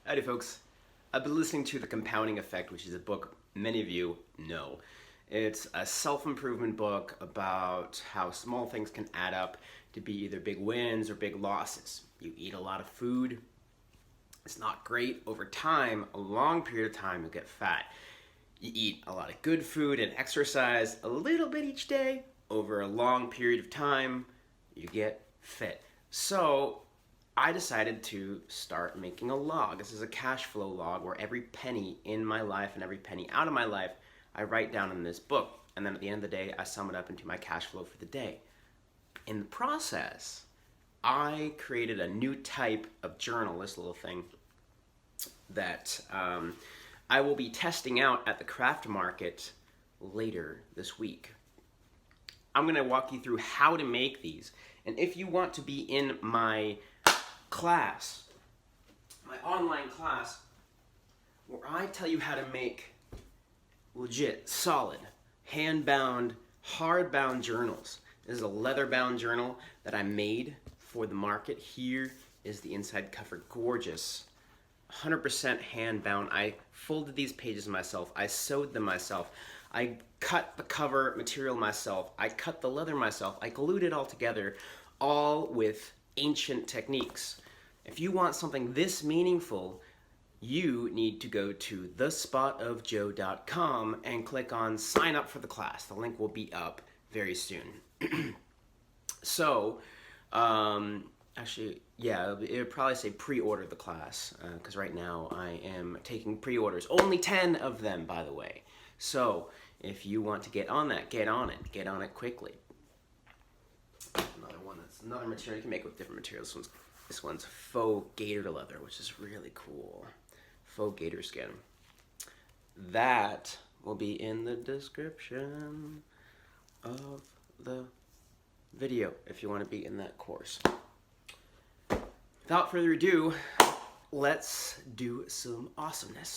Howdy folks. I've been listening to The Compounding Effect, which is a book many of you know. It's a self-improvement book about how small things can add up to be either big wins or big losses. You eat a lot of food, it's not great. Over time, a long period of time, you'll get fat. You eat a lot of good food and exercise a little bit each day. Over a long period of time, you get fit. So I decided to start making a log. This is a cash flow log where every penny in my life and every penny out of my life I write down in this book. And then at the end of the day, I sum it up into my cash flow for the day. In the process, I created a new type of journal, this little thing, that I will be testing out at the craft market later this week. I'm going to walk you through how to make these. And if you want to be in my class, my online class, where I tell you how to make legit, solid, hand-bound, hard-bound journals. This is a leather-bound journal that I made for the market. Here is the inside cover, gorgeous, 100% hand-bound. I folded these pages myself. I sewed them myself. I cut the cover material myself. I cut the leather myself. I glued it all together, all with ancient techniques. If you want something this meaningful, you need to go to thespotofjoe.com and click on sign up for the class. The link will be up very soon. So, actually, yeah, it would probably say pre-order the class, because right now I am taking pre-orders. Only 10 of them, by the way. So, if you want to get on that, get on it quickly. Another one that's another material you can make with different materials. This one's faux gator leather, which is really cool. Faux gator skin. That will be in the description of the video if you want to be in that course. Without further ado, let's do some awesomeness.